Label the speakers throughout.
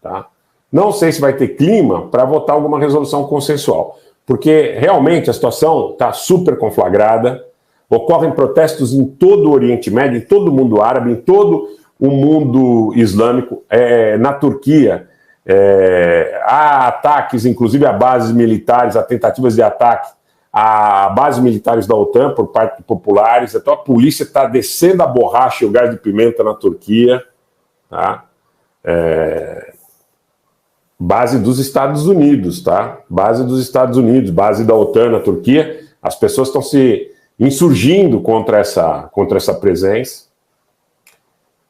Speaker 1: tá? Não sei se vai ter clima para votar alguma resolução consensual, porque realmente a situação está super conflagrada, ocorrem protestos em todo o Oriente Médio, em todo o mundo árabe, em todo o mundo islâmico, na Turquia. Há ataques, inclusive a bases militares, há tentativas de ataque a bases militares da OTAN por parte de populares. Então a polícia está descendo a borracha e o gás de pimenta na Turquia, tá? Base dos Estados Unidos, tá? Base dos Estados Unidos, base da OTAN na Turquia. As pessoas estão se insurgindo contra essa presença.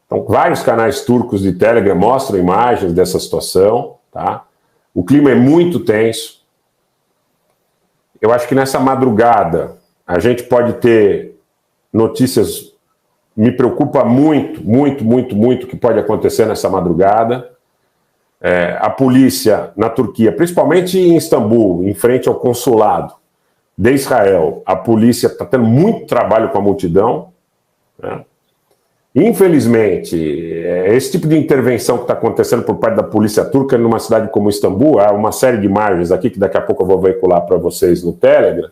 Speaker 1: Então, vários canais turcos de Telegram mostram imagens dessa situação, tá? O clima é muito tenso. Eu acho que nessa madrugada a gente pode ter notícias. Me preocupa muito o que pode acontecer nessa madrugada. A polícia na Turquia, principalmente em Istambul, em frente ao consulado de Israel, a polícia está tendo muito trabalho com a multidão, né? Infelizmente, esse tipo de intervenção que está acontecendo por parte da polícia turca numa cidade como Istambul, há uma série de imagens aqui que daqui a pouco eu vou veicular para vocês no Telegram,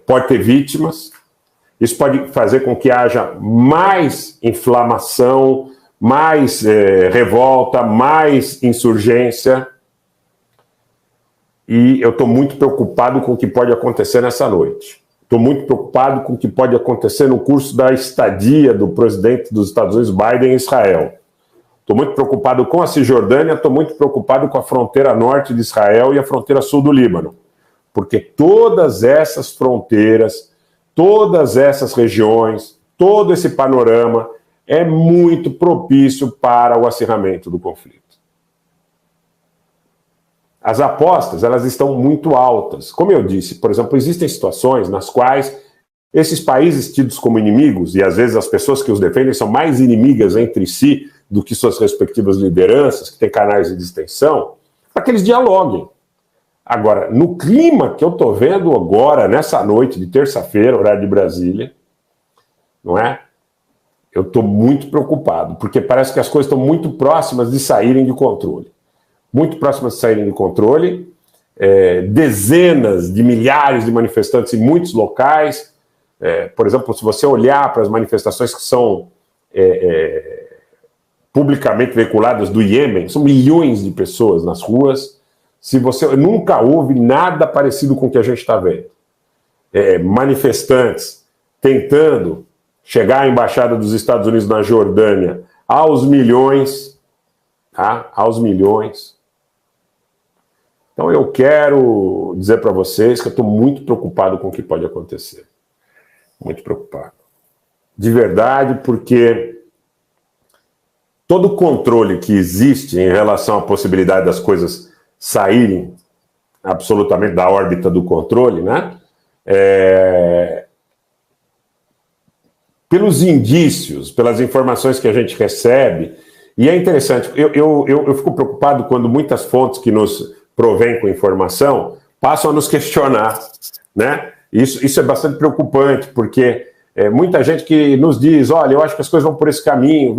Speaker 1: pode ter vítimas. Isso pode fazer com que haja mais inflamação, mais revolta, mais insurgência. E eu estou muito preocupado com o que pode acontecer nessa noite. Estou muito preocupado com o que pode acontecer no curso da estadia do presidente dos Estados Unidos, Biden, em Israel. Estou muito preocupado com a Cisjordânia, estou muito preocupado com a fronteira norte de Israel e a fronteira sul do Líbano. Porque todas essas fronteiras, todas essas regiões, todo esse panorama é muito propício para o acirramento do conflito. As apostas, elas estão muito altas. Como eu disse, por exemplo, existem situações nas quais esses países tidos como inimigos, e às vezes as pessoas que os defendem são mais inimigas entre si do que suas respectivas lideranças, que têm canais de distensão, para que eles dialoguem. Agora, no clima que eu estou vendo agora, nessa noite de terça-feira, horário de Brasília, não é? Eu estou muito preocupado, porque parece que as coisas estão muito próximas de saírem de controle. Muito próximas de saírem de controle, dezenas de milhares de manifestantes em muitos locais. Por exemplo, se você olhar para as manifestações que são publicamente veiculadas do Iêmen, são milhões de pessoas nas ruas. Nunca houve nada parecido com o que a gente está vendo. Manifestantes tentando chegar à embaixada dos Estados Unidos na Jordânia aos milhões, tá? Aos milhões. Então eu quero dizer para vocês que eu estou muito preocupado com o que pode acontecer. Muito preocupado. De verdade, porque todo o controle que existe em relação à possibilidade das coisas saírem absolutamente da órbita do controle, né? Pelos indícios, pelas informações que a gente recebe, e é interessante, eu fico preocupado quando muitas fontes que nos provém com informação, passam a nos questionar, né? Isso é bastante preocupante, porque muita gente que nos diz, olha, eu acho que as coisas vão por esse caminho,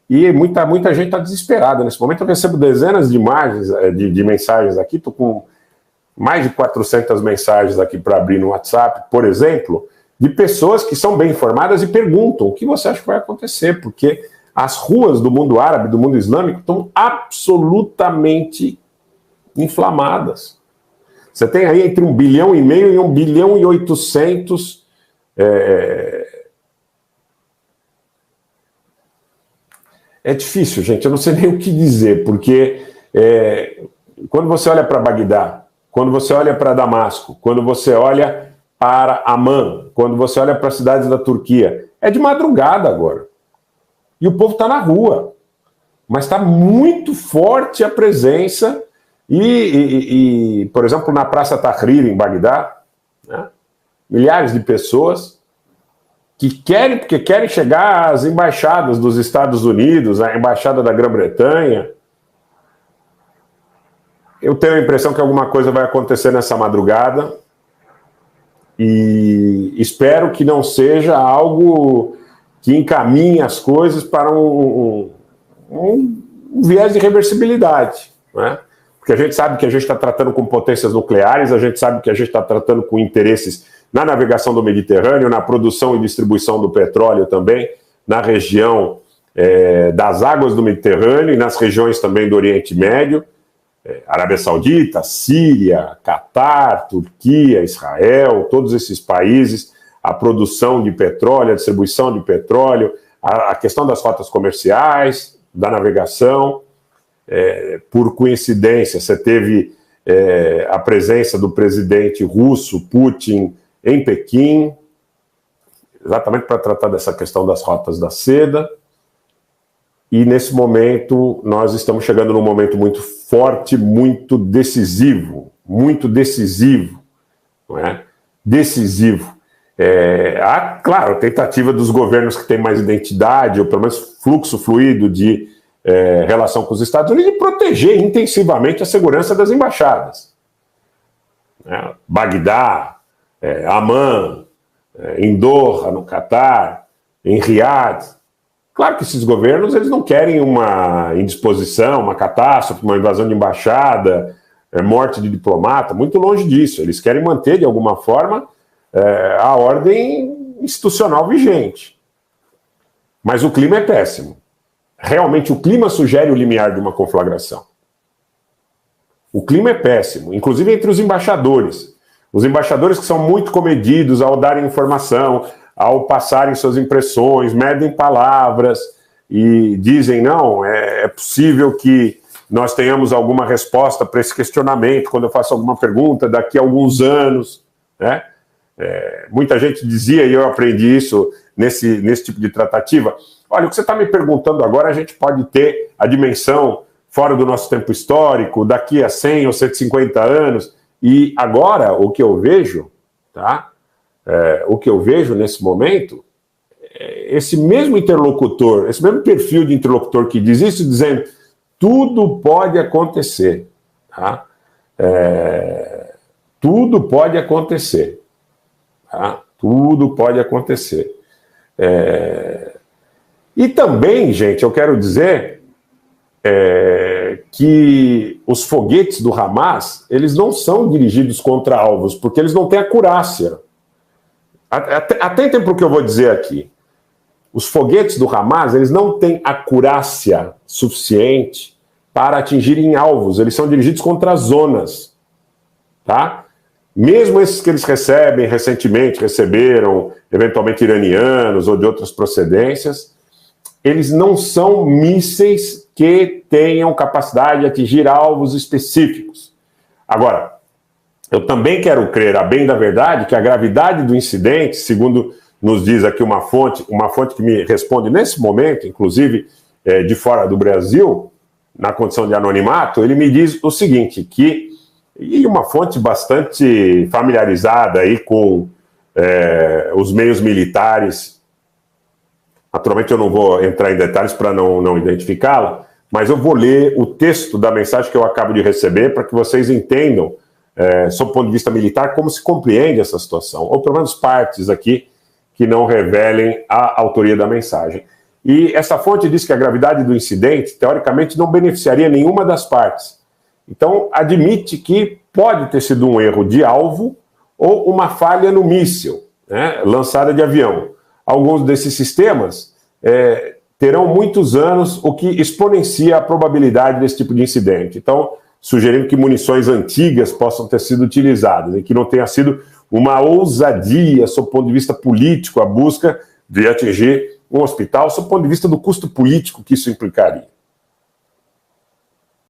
Speaker 1: e muita gente está desesperada. Nesse momento eu recebo dezenas de imagens, de mensagens aqui, estou com mais de 400 mensagens aqui para abrir no WhatsApp, por exemplo, de pessoas que são bem informadas e perguntam o que você acha que vai acontecer, porque as ruas do mundo árabe, do mundo islâmico, estão absolutamente inflamadas. Você tem aí entre 1,5 bilhão e 1,8 bilhão. É difícil, gente, eu não sei nem o que dizer, porque quando você olha para Bagdá, quando você olha para Damasco, quando você olha para Amman, quando você olha para as cidades da Turquia, é de madrugada agora. E o povo está na rua. Mas está muito forte a presença. E, por exemplo, na Praça Tahrir, em Bagdá, né, milhares de pessoas que querem chegar às embaixadas dos Estados Unidos, à embaixada da Grã-Bretanha. Eu tenho a impressão que alguma coisa vai acontecer nessa madrugada e espero que não seja algo que encaminhe as coisas para um viés de reversibilidade, né? Porque a gente sabe que a gente está tratando com potências nucleares, a gente sabe que a gente está tratando com interesses na navegação do Mediterrâneo, na produção e distribuição do petróleo também, na região das águas do Mediterrâneo e nas regiões também do Oriente Médio, Arábia Saudita, Síria, Catar, Turquia, Israel, todos esses países, a produção de petróleo, a distribuição de petróleo, a questão das rotas comerciais, da navegação. Por coincidência, você teve a presença do presidente russo, Putin, em Pequim, exatamente para tratar dessa questão das rotas da seda. E nesse momento, nós estamos chegando num momento muito forte, muito decisivo, não é? Decisivo. Há, claro, tentativa dos governos que têm mais identidade, ou pelo menos fluxo fluido de relação com os Estados Unidos, de proteger intensivamente a segurança das embaixadas. Bagdá, Amman, em Doha, no Catar, em Riad. Claro que esses governos eles não querem uma indisposição, uma catástrofe, uma invasão de embaixada, morte de diplomata, muito longe disso. Eles querem manter, de alguma forma, a ordem institucional vigente. Mas o clima é péssimo. Realmente, o clima sugere o limiar de uma conflagração. O clima é péssimo, inclusive entre os embaixadores. Os embaixadores que são muito comedidos ao darem informação, ao passarem suas impressões, medem palavras e dizem, não, é possível que nós tenhamos alguma resposta para esse questionamento quando eu faço alguma pergunta daqui a alguns anos, né? Muita gente dizia, e eu aprendi isso nesse tipo de tratativa, olha, o que você está me perguntando agora, a gente pode ter a dimensão fora do nosso tempo histórico, daqui a 100 ou 150 anos, e agora o que eu vejo, tá? O que eu vejo nesse momento, esse mesmo interlocutor, esse mesmo perfil de interlocutor que diz isso, dizendo, tudo pode acontecer, tá? Tudo pode acontecer. Tá? Tudo pode acontecer. E também, gente, eu quero dizer que os foguetes do Hamas, eles não são dirigidos contra alvos, porque eles não têm acurácia. Atentem para o que eu vou dizer aqui. Os foguetes do Hamas, eles não têm acurácia suficiente para atingirem alvos, eles são dirigidos contra zonas, tá? Mesmo esses que eles recebem recentemente, receberam eventualmente iranianos ou de outras procedências, eles não são mísseis que tenham capacidade de atingir alvos específicos. Agora, eu também quero crer, a bem da verdade, que a gravidade do incidente, segundo nos diz aqui uma fonte que me responde nesse momento, inclusive de fora do Brasil, na condição de anonimato, ele me diz o seguinte, e uma fonte bastante familiarizada aí com os meios militares, naturalmente eu não vou entrar em detalhes para não identificá-la, mas eu vou ler o texto da mensagem que eu acabo de receber para que vocês entendam, sob o ponto de vista militar, como se compreende essa situação, ou pelo menos partes aqui que não revelem a autoria da mensagem. E essa fonte diz que a gravidade do incidente, teoricamente, não beneficiaria nenhuma das partes. Então, admite que pode ter sido um erro de alvo ou uma falha no míssil, né, lançada de avião. Alguns desses sistemas terão muitos anos, o que exponencia a probabilidade desse tipo de incidente. Então, sugerindo que munições antigas possam ter sido utilizadas e que não tenha sido uma ousadia, sob o ponto de vista político, a busca de atingir um hospital, sob o ponto de vista do custo político que isso implicaria.